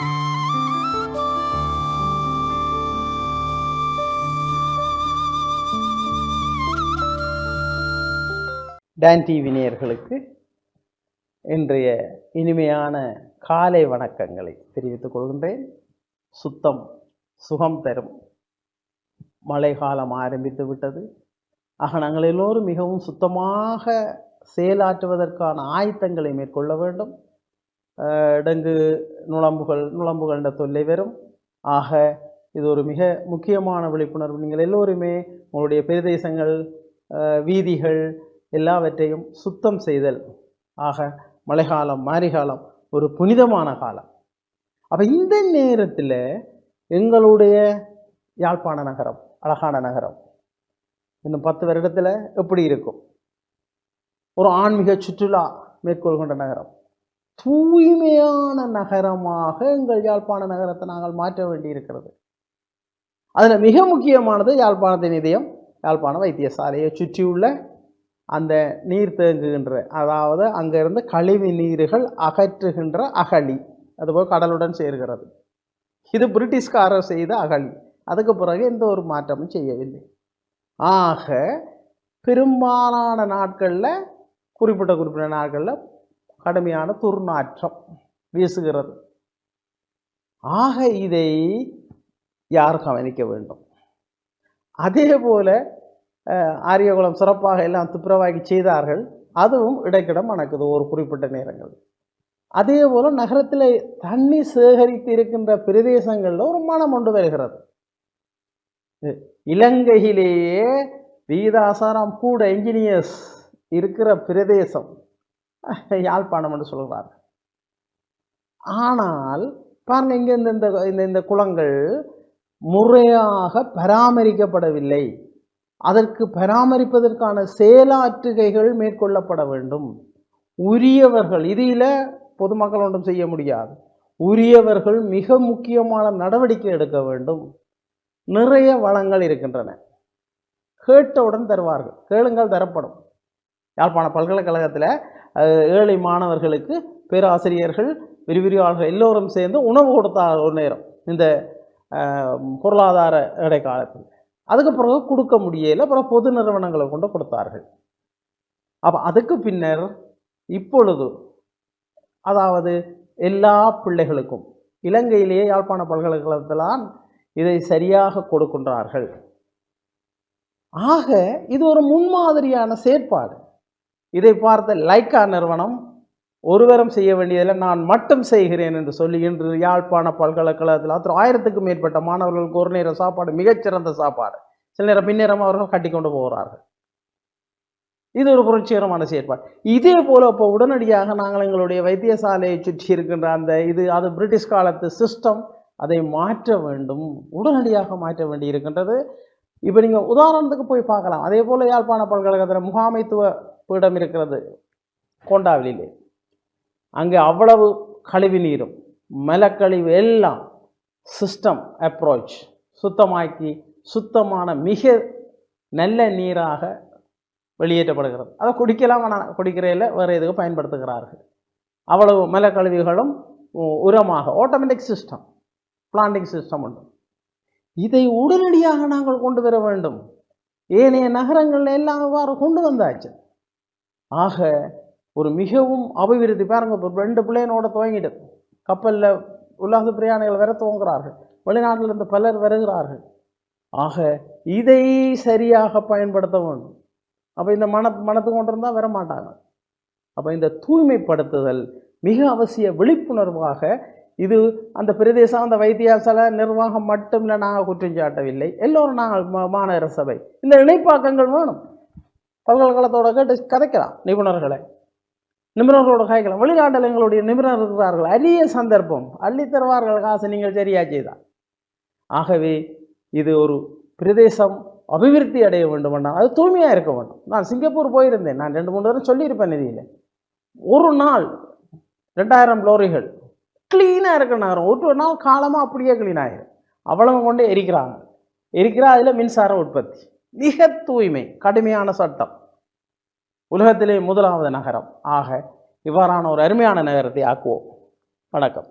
Don TV நேயர்களுக்கு இன்றைய இனிமையான காலை வணக்கங்களை தெரிவித்துக் கொள்கின்றேன். சுத்தம் சுகம் தரும். மழை காலம் ஆரம்பித்து விட்டது. ஆக நாங்கள் எல்லோரும் மிகவும் சுத்தமாக செயலாற்றுவதற்கான ஆயத்தங்களை மேற்கொள்ள வேண்டும். டெங்கு நுளம்புகள தொல்லை வரும். ஆக இது ஒரு மிக முக்கியமான விழிப்புணர்வு. நீங்கள் எல்லோருமே உங்களுடைய பிரதேசங்கள், வீதிகள் எல்லாவற்றையும் சுத்தம் செய்தல். ஆக மழைக்காலம், மாரிகாலம் ஒரு புனிதமான காலம். அப்போ இந்த நேரத்தில் எங்களுடைய யாழ்ப்பாண நகரம், அழகான நகரம், இன்னும் 10 வருடத்தில் எப்படி இருக்கும்? ஒரு ஆன்மீக சுற்றுலா மேற்கொள்கின்ற நகரம், தூய்மையான நகரமாக எங்கள் யாழ்ப்பாண நகரத்தை நாங்கள் மாற்ற வேண்டி இருக்கிறது. அதில் மிக முக்கியமானது யாழ்ப்பாணத்தின் இதயம், யாழ்ப்பாண வைத்தியசாலையை சுற்றியுள்ள அந்த நீர் தேங்குகின்ற, அதாவது அங்கிருந்து கழிவு நீர்கள் அகற்றுகின்ற அகழி, அதுபோல் கடலுடன் சேர்கிறது. இது பிரிட்டிஷ்காரர் செய்த அகழி. அதுக்கு பிறகு எந்த ஒரு மாற்றமும் செய்யவில்லை. ஆக பெரும்பாலான நாட்களில், குறிப்பிட்ட நாட்களில் கடுமையான துர்நாற்றம் வீசுகிறது. ஆக இதை யார் கவனிக்க வேண்டும்? அதே போல ஆரியகுளம் சிறப்பாக எல்லாம் துப்புரவாக்கி செய்தார்கள். அதுவும் இடைக்கிடம் மணக்குது ஒரு குறிப்பிட்ட நேரங்கள். அதே போல நகரத்தில் தண்ணி சேகரித்து இருக்கின்ற பிரதேசங்களில் ஒரு மனம் கொண்டு வருகிறது. இலங்கையிலேயே வீதாசாரம் கூட என்ஜினியர்ஸ் இருக்கிற பிரதேசம் யாழ்ப்பாணம் என்று சொல்கிறார்கள். ஆனால் பாருங்க, இங்கே இந்த குளங்கள் முறையாக பராமரிக்கப்படவில்லை. அதற்கு பராமரிப்பதற்கான செயலாற்றுகைகள் மேற்கொள்ளப்பட வேண்டும். உரியவர்கள், இதில் பொதுமக்கள் ஒன்றும் செய்ய முடியாது. உரியவர்கள் மிக முக்கியமான நடவடிக்கை எடுக்க வேண்டும். நிறைய வளங்கள் இருக்கின்றன, கேட்டவுடன் தருவார்கள். கேளுங்கள், தரப்படும். யாழ்ப்பாண பல்கலைக்கழகத்தில் ஏழை மாணவர்களுக்கு பேராசிரியர்கள், விரிவிரியாளர்கள் எல்லோரும் சேர்ந்து உணவு கொடுத்தார் ஒரு நேரம், இந்த பொருளாதார இடைக்காலத்தில். அதுக்கு பிறகு கொடுக்க முடியல, அப்புறம் பொது நிறுவனங்களை கொண்டு கொடுத்தார்கள். அப்போ அதுக்கு பின்னர் இப்பொழுது, அதாவது எல்லா பிள்ளைகளுக்கும் இலங்கையிலேயே யாழ்ப்பாண பல்கலைக்கழகத்தில்தான் இதை சரியாக கொடுக்கின்றார்கள். ஆக இது ஒரு முன்மாதிரியான செயற்பாடு. இதை பார்த்த லைக்கா நிறுவனம் ஒருவரும் செய்ய வேண்டியதில் நான் மட்டும் செய்கிறேன் என்று சொல்லி இன்று யாழ்ப்பாண பல்கலைக்கழகத்தில் 1000க்கும் மேற்பட்ட மாணவர்களுக்கு ஒரு நேரம் சாப்பாடு, மிகச்சிறந்த சாப்பாடு, சில நேரம் பின்னேரம் அவர்கள் கட்டி கொண்டு போகிறார்கள். இது ஒரு புரட்சிகரமான செயற்பாடு. இதே போல இப்போ உடனடியாக நாங்கள் எங்களுடைய வைத்தியசாலையை சுற்றி இருக்கின்ற அந்த அது பிரிட்டிஷ் காலத்து சிஸ்டம், அதை மாற்ற வேண்டும், உடனடியாக மாற்ற வேண்டி இருக்கின்றது. இப்போ நீங்கள் உதாரணத்துக்கு போய் பார்க்கலாம். அதே போல் யாழ்ப்பாண பல்கலைக்கழகத்தில் முகாமைத்துவ பீடம் இருக்கிறது கோண்டாவிலே. அங்கே அவ்வளவு கழிவு நீரும் மலக்கழிவு எல்லாம் சிஸ்டம் அப்ரோச் சுத்தமாக்கி சுத்தமான மிக நல்ல நீராக வெளியேற்றப்படுகிறது. அதை குடிக்கலாம், குடிக்கிறையில் வேறு எதுக்கு பயன்படுத்துகிறார்கள். அவ்வளவு மலக்கழிவுகளும் உரமாக ஆட்டோமேட்டிக் சிஸ்டம், பிளான்டிங் சிஸ்டம் உண்டு. இதை உடனடியாக நாங்கள் கொண்டு வர வேண்டும். ஏனைய நகரங்களில் எல்லாம் அவ்வாறு கொண்டு வந்தாச்சு. ஆக ஒரு மிகவும் அபிவிருத்தி. பாருங்க, இப்போ 2 பிள்ளைனோட துவங்கிட்டு கப்பலில் உல்லாச பிரயாணிகள் வர துவங்குகிறார்கள். வெளிநாட்டிலிருந்து பலர் வருகிறார்கள். ஆக இதை சரியாக பயன்படுத்த வேண்டும். அப்போ இந்த மனத்து கொண்டு இருந்தால் வர மாட்டாங்க. அப்போ இந்த தூய்மைப்படுத்துதல் மிக அவசிய விழிப்புணர்வாக. இது அந்த பிரதேசம், அந்த வைத்தியசாலை நிர்வாகம் மட்டும் இல்லை, நாங்கள் குற்றம் சாட்டவில்லை. எல்லோரும் நாங்கள் மாநகர சபை இந்த இணைப்பாக்கங்கள் வேணும். பல்கலைக்கழகத்தோட கேட்டு கதைக்கலாம், நிபுணர்களோட காய்க்கலாம். வெளிநாட்டில் எங்களுடைய நிபுணர் இருக்கிறார்கள், அரிய சந்தர்ப்பம், அள்ளி தருவார்கள் காசு நீங்கள் சரியா செய்தால். ஆகவே இது ஒரு பிரதேசம் அபிவிருத்தி அடைய வேண்டும் என்றால் அது தூய்மையாக இருக்க வேண்டும். நான் சிங்கப்பூர் போயிருந்தேன், நான் 2-3 தடவை சொல்லியிருப்பேன். நிதியில் ஒரு நாள் 2000 லோரிகள் க்ளீனாக இருக்க நகரம், ஒரு நாள் காலமாக அப்படியே க்ளீன் ஆகிடும். அவ்வளவு கொண்டு எரிக்கிறா. அதில் மின்சார உற்பத்தி, மிக தூய்மை, கடுமையான சட்டம், உலகத்திலே முதலாவது நகரம். ஆக இவ்வாறான ஒரு அருமையான நகரத்தை ஆக்குவோம். வணக்கம்.